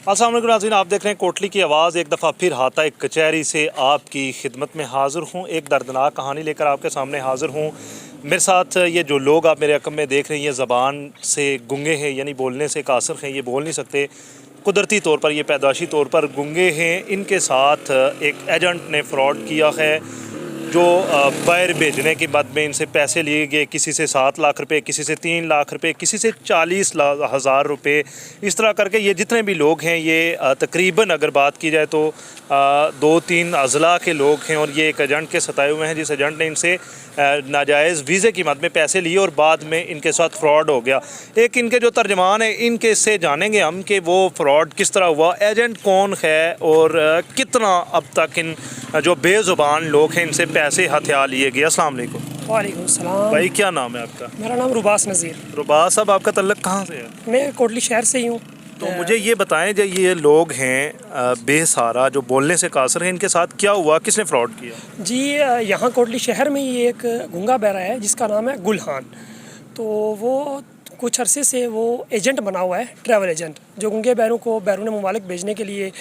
अस्सलाम वालेकुम नाज़रीन, आप देख रहे हैं कोटली की आवाज़। एक दफ़ा फिर हाता एक कचहरी से आपकी खिदमत में हाज़िर हूँ। एक दर्दनाक कहानी लेकर आपके सामने हाज़िर हूँ। मेरे साथ ये जो लोग आप मेरे रकम में देख रहे हैं, ये ज़बान से गुंगे हैं, यानी बोलने से कासिर हैं, ये बोल नहीं सकते। कुदरती तौर पर, ये पैदाशी तौर पर गुंगे हैं। इनके साथ एक एजेंट ने फ़्रॉड किया है जो बाहर भेजने के बाद में इनसे पैसे लिए गए। किसी से 7 लाख रुपए, किसी से 3 लाख रुपए, किसी से 40,000 रुपए। इस तरह करके ये जितने भी लोग हैं, ये तकरीबन अगर बात की जाए तो 2-3 अज़ला के लोग हैं। और ये एक एजेंट के सताए हुए हैं, जिस एजेंट ने इनसे नाजायज़ वीज़े की मद में पैसे लिए और बाद में इनके साथ फ़्रॉड हो गया। एक इनके जो तर्जमान है, इनके से जानेंगे हम कि वो फ़्रॉड किस तरह हुआ, एजेंट कौन है और कितना अब तक इन जो बेज़ुबान लोग हैं इनसे पैसे हथिया लिए गए। अस्सलाम वालेकुम। वालेकुम सलाम। भाई क्या नाम है आपका? मेरा नाम रुबास नज़ीर। रुबास साहब, आपका तल्लक कहाँ से है? मैं कोटली शहर से ही हूँ। तो मुझे ये बताएं, जो ये लोग हैं बेसहारा जो बोलने से कासर हैं, इनके साथ क्या हुआ, किसने फ्रॉड किया? जी, यहाँ कोटली शहर में ही एक गूंगा बहरा है जिसका नाम है गुलहान। तो वो कुछ अरसे से वो एजेंट बना हुआ है, ट्रैवल एजेंट, जो गूंगे बहरों को बैरून मुमालिक भेजने के लिए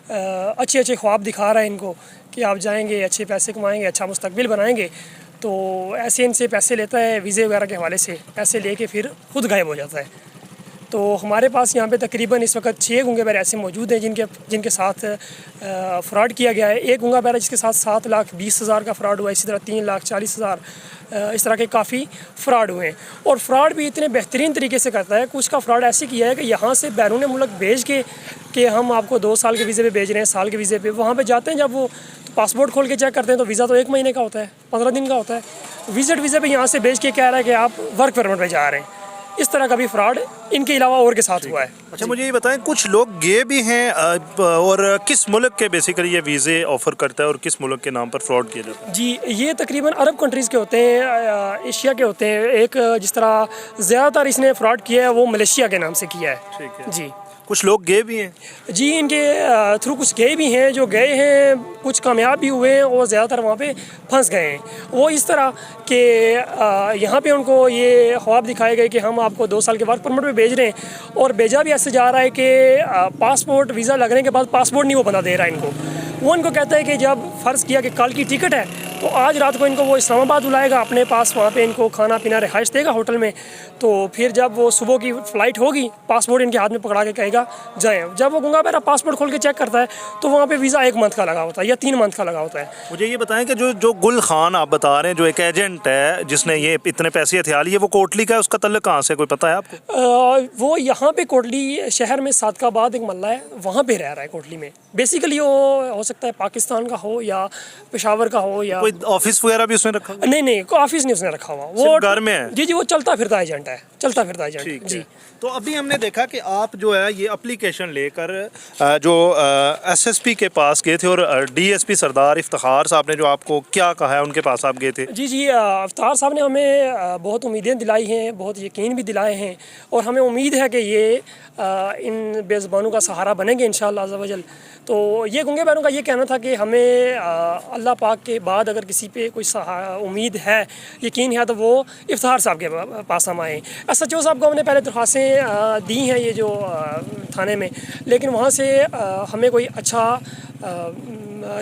अच्छे अच्छे ख्वाब दिखा रहा है इनको कि आप जाएंगे, अच्छे पैसे कमाएंगे, अच्छा मुस्तकबिल बनाएंगे। तो ऐसे इनसे पैसे लेता है, वीज़े वगैरह के हवाले से पैसे लेके फिर खुद गायब हो जाता है। तो हमारे पास यहाँ पे तकरीबन इस वक्त 6 गूंगे बहरे ऐसे मौजूद हैं जिनके साथ फ़्रॉड किया गया है। एक गूंगा बहरा जिसके साथ 7,20,000 का फ़्रॉड हुआ है, इसी तरह 3,40,000 इस तरह के काफ़ी फ़्रॉड हुए हैं। और फ़्रॉड भी इतने बेहतरीन तरीके से करता है। कुछ का फ़्रॉड ऐसे किया है कि यहाँ से बैरून मुल्क भेज के कि हम आपको 2 साल के वीज़े पे भेज रहे हैं, साल के वीज़े पे। वहाँ पे जाते हैं, जब वो पासपोर्ट खोल के चेक करते हैं तो वीज़ा तो 1 महीने का होता है, 15 दिन का होता है। विज़िट वीज़े पे यहाँ से भेज के कह रहा है कि आप वर्क परमिट पे जा रहे हैं। इस तरह का भी फ्रॉड इनके अलावा और के साथ हुआ है। अच्छा, मुझे ये बताएं, कुछ लोग गे भी हैं और किस मुल्क के बेसिकली ये वीज़े ऑफ़र करता है और किस मुल्क के नाम पर फ्रॉड किया जाता है? जी, ये तकरीबन अरब कंट्रीज़ के होते हैं, एशिया के होते हैं। एक जिस तरह ज़्यादातर इसने फ्रॉड किया है वो मलेशिया के नाम से किया है। ठीक है जी। कुछ लोग गए भी हैं? जी, इनके थ्रू कुछ गए भी हैं, जो गए हैं कुछ कामयाब भी हुए हैं और ज़्यादातर वहाँ पे फंस गए हैं। वो इस तरह कि यहाँ पे उनको ये ख्वाब दिखाए गए कि हम आपको 2 साल के वर्क परमिट पे भेज रहे हैं, और भेजा भी ऐसे जा रहा है कि पासपोर्ट वीज़ा लगने के बाद पासपोर्ट नहीं वो बना दे रहा है इनको। वो इनको कहता है कि जब फ़र्ज़ किया कि कल की टिकट है तो आज रात को इनको वो इस्लामाबाद बुलाएगा अपने पास, वहाँ पे इनको खाना पीना रिहाइश देगा होटल में। तो फिर जब वो सुबह की फ़्लाइट होगी, पासपोर्ट इनके हाथ में पकड़ा के कहेगा जाएँ। जब वो गूंगा बहरा पासपोर्ट खोल के चेक करता है तो वहाँ पे वीज़ा 1 मंथ का लगा होता है या 3 मंथ का लगा होता है। मुझे ये बताएं कि जो गुल खान आप बता रहे हैं, जो एक एजेंट है जिसने ये इतने पैसे हथिया लिए, वो कोटली का है, उसका तल्लक कहाँ से, कोई पता है आपको? वो यहाँ पे कोटली शहर में सादकाबाद एक मल्ला है, वहाँ पे रह रहा है कोटली में। बेसिकली वो हो सकता है पाकिस्तान का हो या पेशावर का हो, या कोई ऑफिस वगैरह भी उसने रखा हुआ? नहीं, कोई ऑफिस नहीं उसने रखा हुआ, वो घर में है। जी, वो चलता फिरता एजेंट है, चलता फिरता एजेंट जी। तो अभी हमने देखा कि आप जो है ये एप्लीकेशन लेकर जो एसएसपी के पास गए थे, और डीएसपी सरदार इफ्तिखार साहब ने जो आपको क्या कहा है, उनके पास आप गए थे? जी, इफ्तिखार साहब ने हमें बहुत उम्मीदें दिलाई हैं, बहुत यकीन भी दिलाए हैं, और हमें उम्मीद है कि ये इन बेज़ुबानों का सहारा बनेंगे इंशाअल्लाह अज़्ज़ा वजल। तो ये गूंगे बहरों का ये कहना था कि हमें अल्लाह पाक के बाद अगर किसी पे कोई उम्मीद है, यकीन है, तो वो इफ्तिखार साहब के पास हम आएँ। SHO साहब को हमने पहले दरख्वास्तें दी हैं ये जो थाने में, लेकिन वहाँ से हमें कोई अच्छा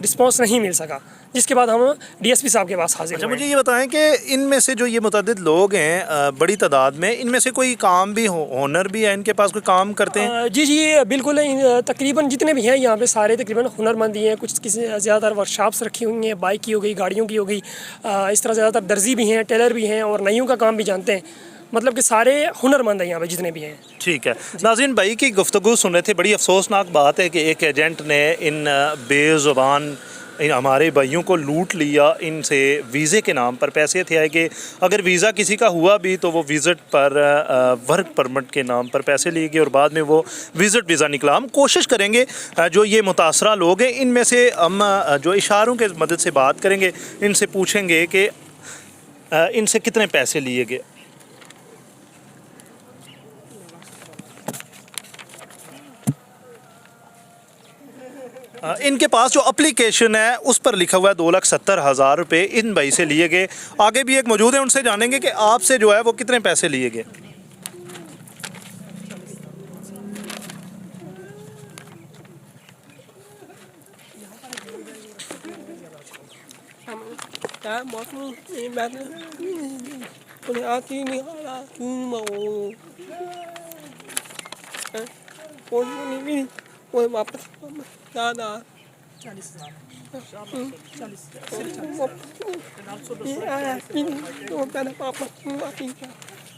रिस्पॉन्स नहीं मिल सका, जिसके बाद हम DSP साहब के पास हाजिर हुए। मुझे ये बताएं कि इनमें से जो ये मुतअद्दिद लोग हैं बड़ी तादाद में, इनमें से कोई काम भी हुनर भी है, इनके पास कोई काम करते हैं? जी, बिल्कुल। तकरीबन जितने भी हैं यहाँ पे सारे तकरीबन हुनरमंद ही हैं। कुछ किसी ज़्यादातर वर्कशॉप्स रखी हुई हैं, बाइक की हो गई, गाड़ियों की हो गई, इस तरह ज़्यादातर दर्जी भी हैं, टेलर भी हैं, और नईयों का काम भी जानते हैं। मतलब कि सारे हुनरमंद हैं यहाँ पे जितने भी हैं। ठीक है। नाज़रीन, भाई की गुफ्तगू सुन रहे थे। बड़ी अफसोसनाक बात है कि एक एजेंट ने इन बेज़ुबान हमारे भाइयों को लूट लिया, इनसे वीज़े के नाम पर पैसे हथियाए गए। अगर वीज़ा किसी का हुआ भी तो वो विज़िट पर वर्क परमिट के नाम पर पैसे लिए गए और बाद में वो विज़िट वीज़ा निकला। हम कोशिश करेंगे जो ये मुतासरा लोग हैं, इनमें से हम जो इशारों के मदद से बात करेंगे, इनसे पूछेंगे कि इनसे कितने पैसे लिए गए। इनके पास जो एप्लीकेशन है उस पर लिखा हुआ है 2,70,000 रुपये इन भाई से लिए गए। आगे भी एक मौजूद है, उनसे जानेंगे कि आपसे जो है वो कितने पैसे लिए गए। यार मौसम ये बात उन्हें आती नहीं आ रहा फोन नहीं वो वापस दादा 40,000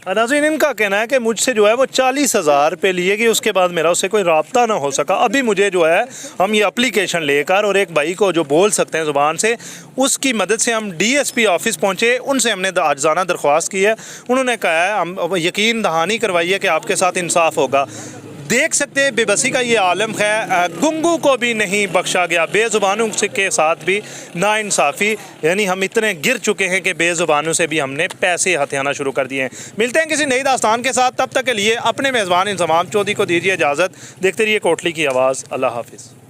नाज़रीन, इनका कहना है कि मुझसे जो है वो 40,000 रुपये लिए कि उसके बाद मेरा उससे कोई रब्ता ना हो सका। अभी मुझे जो है हम ये एप्लीकेशन लेकर और एक भाई को जो बोल सकते हैं ज़ुबान से, उसकी मदद से हम DSP ऑफिस पहुँचे। उनसे हमने आजाना दरख्वास्त की है। उन्होंने कहा है हम यकीन दहानी करवाइए कि आपके साथ इंसाफ होगा। देख सकते हैं बेबसी का ये आलम है, गुंगू को भी नहीं बख्शा गया, बेज़ुबानों के साथ भी नाइंसाफ़ी। यानी हम इतने गिर चुके हैं कि बेज़ुबानों से भी हमने पैसे हथियाना शुरू कर दिए हैं। मिलते हैं किसी नई दास्तान के साथ, तब तक के लिए अपने मेज़बान इंज़माम चौधरी को दीजिए इजाज़त। देखते रहिए कोटली की आवाज़। अल्लाह हाफिज़।